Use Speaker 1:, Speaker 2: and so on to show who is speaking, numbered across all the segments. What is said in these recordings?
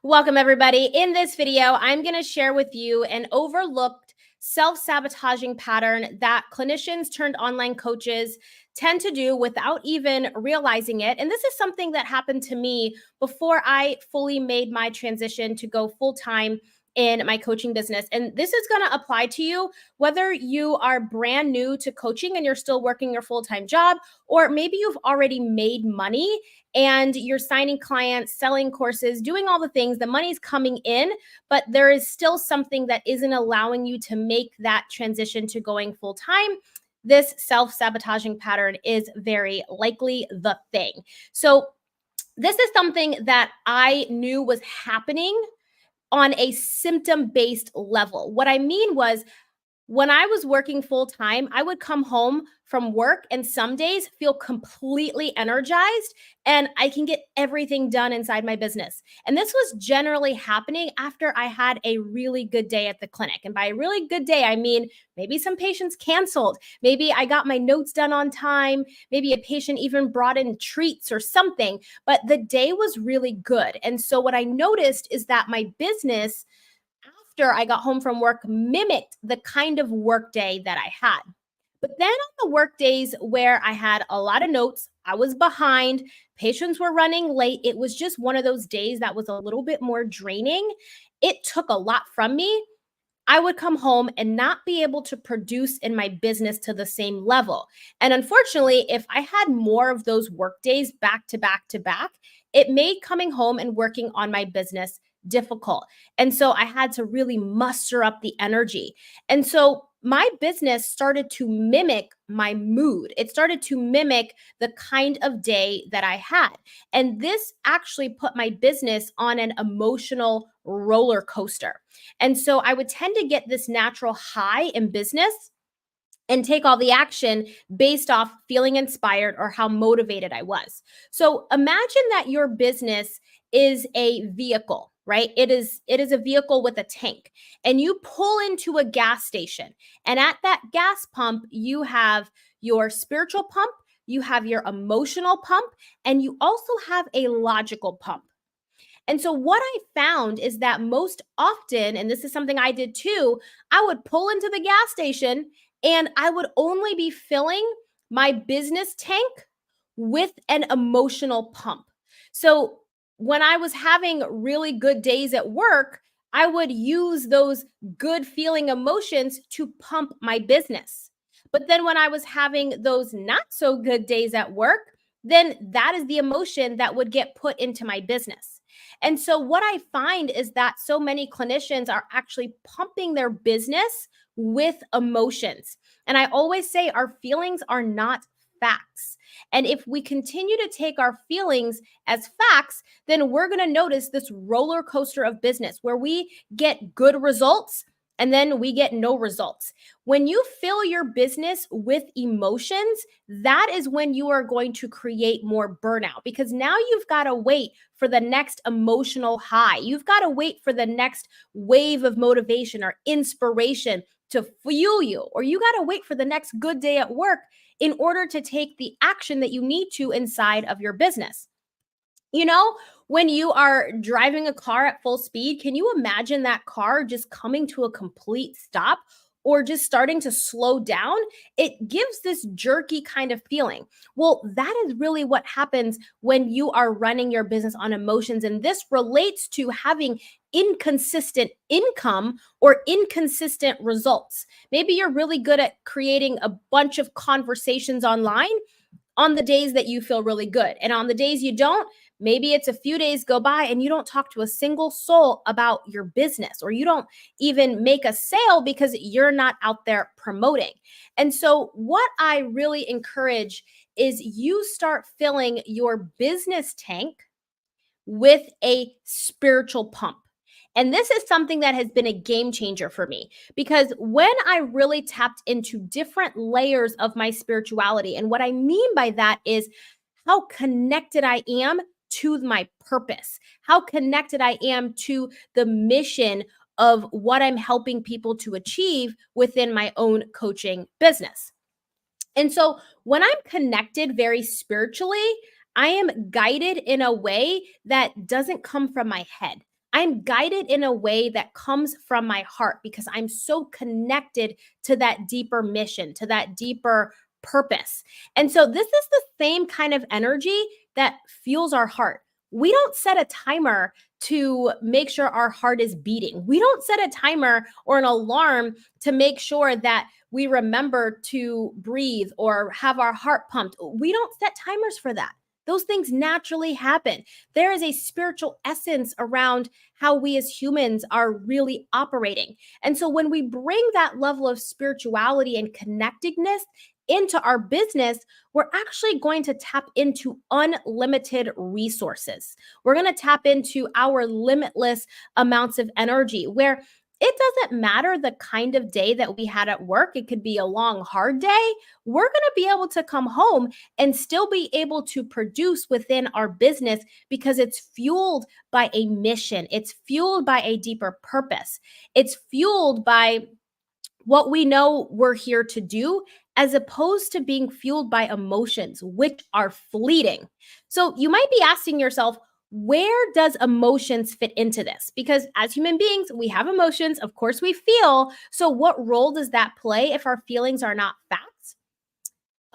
Speaker 1: Welcome, everybody. In this video, I'm going to share with you an overlooked self-sabotaging pattern that clinicians turned online coaches tend to do without even realizing it. And this is something that happened to me before I fully made my transition to go full-time in my coaching business. And this is going to apply to you whether you are brand new to coaching and you're still working your full-time job, or maybe you've already made money and you're signing clients, selling courses, doing all the things, the money's coming in, but there is still something that isn't allowing you to make that transition to going full time. This self-sabotaging pattern is very likely the thing. So this is something that I knew was happening on a symptom-based level. What I mean was, when I was working full time, I would come home from work and some days feel completely energized and I can get everything done inside my business. And this was generally happening after I had a really good day at the clinic. And by a really good day, I mean maybe some patients canceled. Maybe I got my notes done on time. Maybe a patient even brought in treats or something, but the day was really good. And so what I noticed is that my business after I got home from work mimicked the kind of work day that I had. But then on the work days where I had a lot of notes, I was behind, patients were running late, it was just one of those days that was a little bit more draining. It took a lot from me. I would come home and not be able to produce in my business to the same level. And unfortunately, if I had more of those work days back to back to back, it made coming home and working on my business difficult. And so I had to really muster up the energy. And so my business started to mimic my mood. It started to mimic the kind of day that I had. And this actually put my business on an emotional roller coaster. And so I would tend to get this natural high in business and take all the action based off feeling inspired or how motivated I was. So imagine that your business is a vehicle, right? It is a vehicle with a tank, and you pull into a gas station, and at that gas pump you have your spiritual pump, you have your emotional pump, and you also have a logical pump. And so what I found is that most often, and this is something I did too, I would pull into the gas station and I would only be filling my business tank with an emotional pump. So when I was having really good days at work, I would use those good feeling emotions to pump my business. But then when I was having those not so good days at work, then that is the emotion that would get put into my business. And so what I find is that so many clinicians are actually pumping their business with emotions. And I always say our feelings are not facts. And if we continue to take our feelings as facts, then we're going to notice this roller coaster of business where we get good results and then we get no results. When you fill your business with emotions, that is when you are going to create more burnout, because now you've got to wait for the next emotional high. You've got to wait for the next wave of motivation or inspiration to fuel you, or you got to wait for the next good day at work in order to take the action that you need to inside of your business. You know, when you are driving a car at full speed, can you imagine that car just coming to a complete stop or just starting to slow down? It gives this jerky kind of feeling. Well, that is really what happens when you are running your business on emotions. And this relates to having inconsistent income or inconsistent results. Maybe you're really good at creating a bunch of conversations online on the days that you feel really good. And on the days you don't, maybe it's a few days go by and you don't talk to a single soul about your business, or you don't even make a sale because you're not out there promoting. And so what I really encourage is you start filling your business tank with a spiritual pump. And this is something that has been a game changer for me, because when I really tapped into different layers of my spirituality, and what I mean by that is how connected I am to my purpose, how connected I am to the mission of what I'm helping people to achieve within my own coaching business. And so when I'm connected very spiritually, I am guided in a way that doesn't come from my head. I'm guided in a way that comes from my heart because I'm so connected to that deeper mission, to that deeper purpose. And so this is the same kind of energy that fuels our heart. We don't set a timer to make sure our heart is beating. We don't set a timer or an alarm to make sure that we remember to breathe or have our heart pumped. We don't set timers for that. Those things naturally happen. There is a spiritual essence around how we as humans are really operating. And so when we bring that level of spirituality and connectedness into our business, we're actually going to tap into unlimited resources. We're going to tap into our limitless amounts of energy where it doesn't matter the kind of day that we had at work. It could be a long, hard day. We're going to be able to come home and still be able to produce within our business because it's fueled by a mission. It's fueled by a deeper purpose. It's fueled by what we know we're here to do, as opposed to being fueled by emotions, which are fleeting. So you might be asking yourself, where does emotions fit into this? Because as human beings, we have emotions. Of course, we feel. So, what role does that play if our feelings are not facts?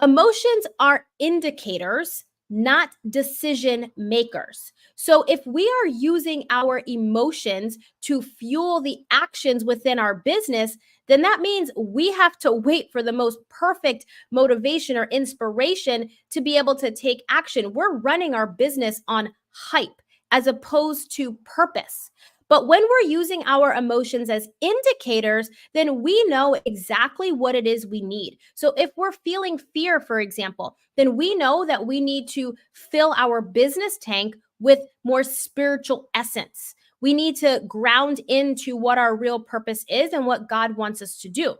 Speaker 1: Emotions are indicators, not decision makers. So, if we are using our emotions to fuel the actions within our business, then that means we have to wait for the most perfect motivation or inspiration to be able to take action. We're running our business on hype as opposed to purpose. But when we're using our emotions as indicators, then we know exactly what it is we need. So if we're feeling fear, for example, then we know that we need to fill our business tank with more spiritual essence. We need to ground into what our real purpose is and what God wants us to do.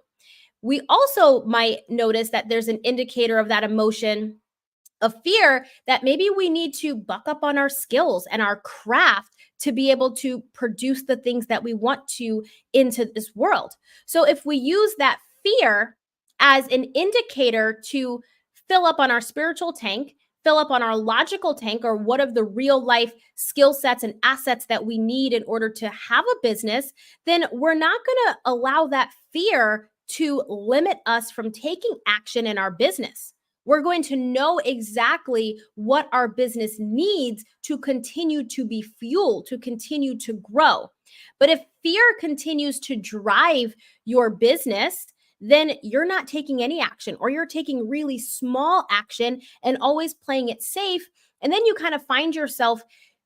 Speaker 1: We also might notice that there's an indicator of that emotion of fear that maybe we need to buck up on our skills and our craft to be able to produce the things that we want to into this world. So if we use that fear as an indicator to fill up on our spiritual tank, fill up on our logical tank, or what of the real life skill sets and assets that we need in order to have a business, then we're not going to allow that fear to limit us from taking action in our business. We're going to know exactly what our business needs to continue to be fueled, to continue to grow. But if fear continues to drive your business, then you're not taking any action, or you're taking really small action and always playing it safe. And then you kind of find yourself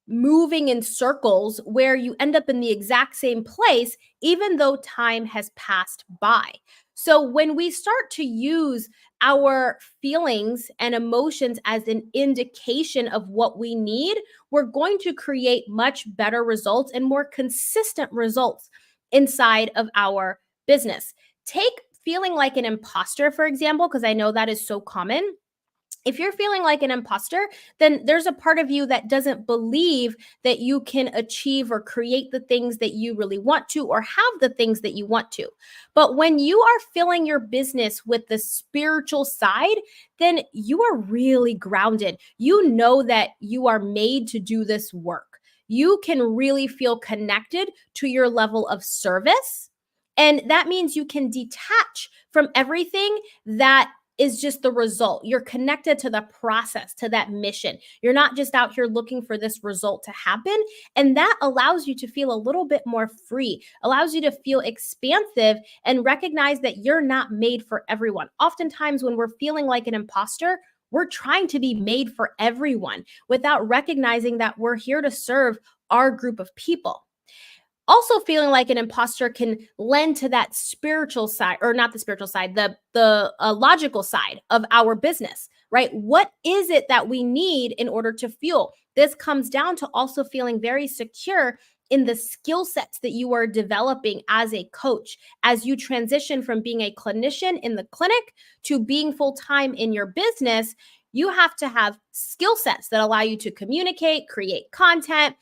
Speaker 1: moving in circles where you end up in the exact same place, even though time has passed by. So when we start to use our feelings and emotions as an indication of what we need, we're going to create much better results and more consistent results inside of our business. Take feeling like an imposter, for example, because I know that is so common. If you're feeling like an imposter, then there's a part of you that doesn't believe that you can achieve or create the things that you really want to, or have the things that you want to. But when you are filling your business with the spiritual side, then you are really grounded. You know that you are made to do this work. You can really feel connected to your level of service. And that means you can detach from everything that is just the result. You're connected to the process, to that mission. You're not just out here looking for this result to happen. And that allows you to feel a little bit more free, allows you to feel expansive and recognize that you're not made for everyone. Oftentimes, when we're feeling like an imposter, we're trying to be made for everyone without recognizing that we're here to serve our group of people. Also, feeling like an imposter can lend to that spiritual side, or not the spiritual side, the logical side of our business, right? What is it that we need in order to fuel? This comes down to also feeling very secure in the skill sets that you are developing as a coach, as you transition from being a clinician in the clinic to being full-time in your business. You have to have skill sets that allow you to communicate, create content,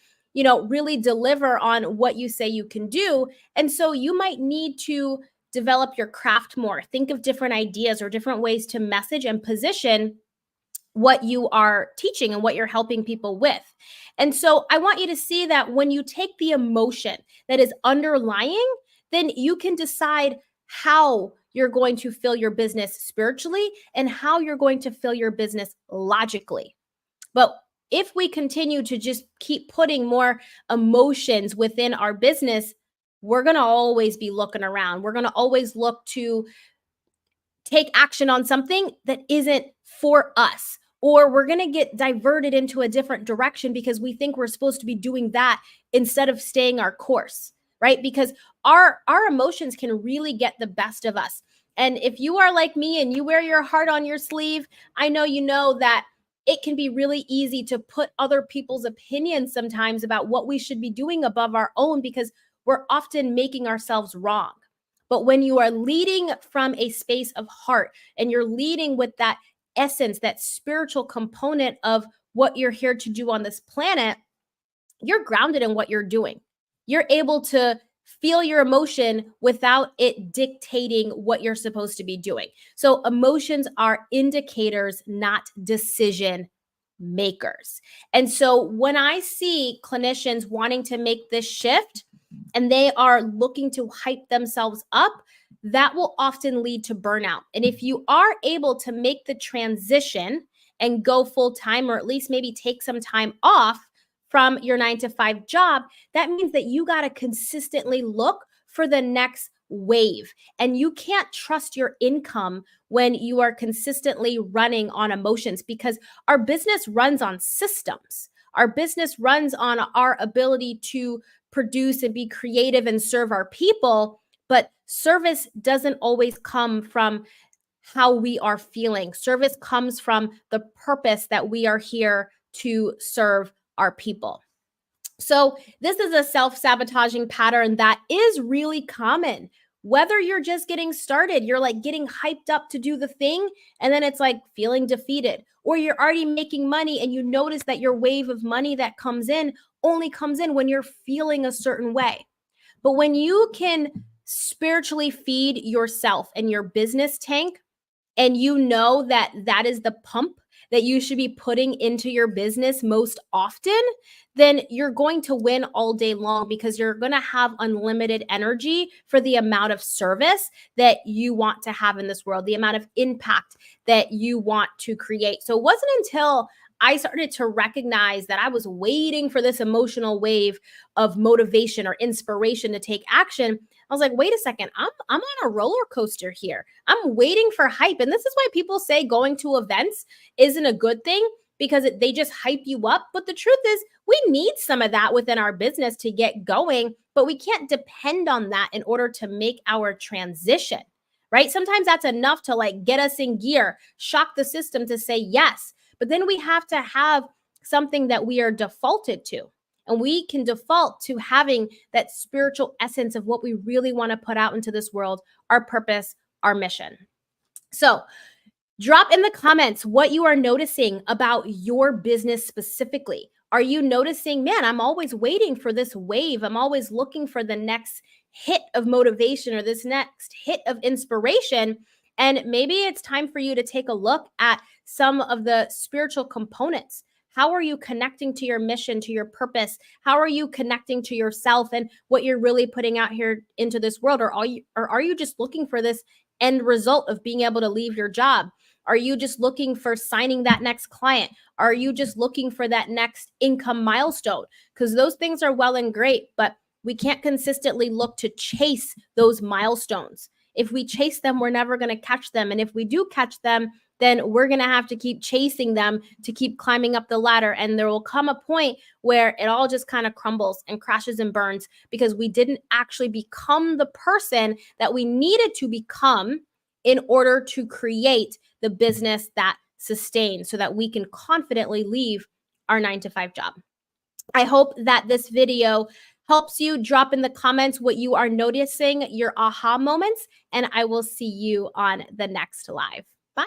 Speaker 1: really deliver on what you say you can do. And so you might need to develop your craft more. Think of different ideas or different ways to message and position what you are teaching and what you're helping people with. And so I want you to see that when you take the emotion that is underlying, then you can decide how you're going to fill your business spiritually and how you're going to fill your business logically. But if we continue to just keep putting more emotions within our business, we're going to always be looking around. We're going to always look to take action on something that isn't for us, or we're going to get diverted into a different direction because we think we're supposed to be doing that instead of staying our course, right? Because our emotions can really get the best of us. And if you are like me and you wear your heart on your sleeve, I know you know that it can be really easy to put other people's opinions sometimes about what we should be doing above our own because we're often making ourselves wrong. But when you are leading from a space of heart and you're leading with that essence, that spiritual component of what you're here to do on this planet, you're grounded in what you're doing. You're able to feel your emotion without it dictating what you're supposed to be doing. So emotions are indicators, not decision makers. And so when I see clinicians wanting to make this shift and they are looking to hype themselves up, that will often lead to burnout. And if you are able to make the transition and go full time, or at least maybe take some time off from your 9 to 5 job, that means that you got to consistently look for the next wave. And you can't trust your income when you are consistently running on emotions, because our business runs on systems. Our business runs on our ability to produce and be creative and serve our people. But service doesn't always come from how we are feeling. Service comes from the purpose that we are here to serve our people. So this is a self-sabotaging pattern that is really common. Whether you're just getting started, you're like getting hyped up to do the thing, and then it's like feeling defeated, or you're already making money and you notice that your wave of money that comes in only comes in when you're feeling a certain way. But when you can spiritually feed yourself and your business tank, and you know that that is the pump that you should be putting into your business most often, then you're going to win all day long, because you're going to have unlimited energy for the amount of service that you want to have in this world, the amount of impact that you want to create. So it wasn't until I started to recognize that I was waiting for this emotional wave of motivation or inspiration to take action. I was like, wait a second, I'm on a roller coaster here. I'm waiting for hype. And this is why people say going to events isn't a good thing, because they just hype you up. But the truth is, we need some of that within our business to get going, but we can't depend on that in order to make our transition, right? Sometimes that's enough to like get us in gear, shock the system to say yes. But then we have to have something that we are defaulted to. And we can default to having that spiritual essence of what we really want to put out into this world, our purpose, our mission. So drop in the comments what you are noticing about your business specifically. Are you noticing, man, I'm always waiting for this wave. I'm always looking for the next hit of motivation or this next hit of inspiration. And maybe it's time for you to take a look at some of the spiritual components. How are you connecting to your mission, to your purpose? How are you connecting to yourself and what you're really putting out here into this world? Or are you just looking for this end result of being able to leave your job? Are you just looking for signing that next client? Are you just looking for that next income milestone? Because those things are well and great, but we can't consistently look to chase those milestones. If we chase them, we're never going to catch them. And if we do catch them, then we're going to have to keep chasing them to keep climbing up the ladder. And there will come a point where it all just kind of crumbles and crashes and burns, because we didn't actually become the person that we needed to become in order to create the business that sustains, so that we can confidently leave our 9 to 5 job. I hope that this video helps you. Drop in the comments what you are noticing, your aha moments, and I will see you on the next live. Bye.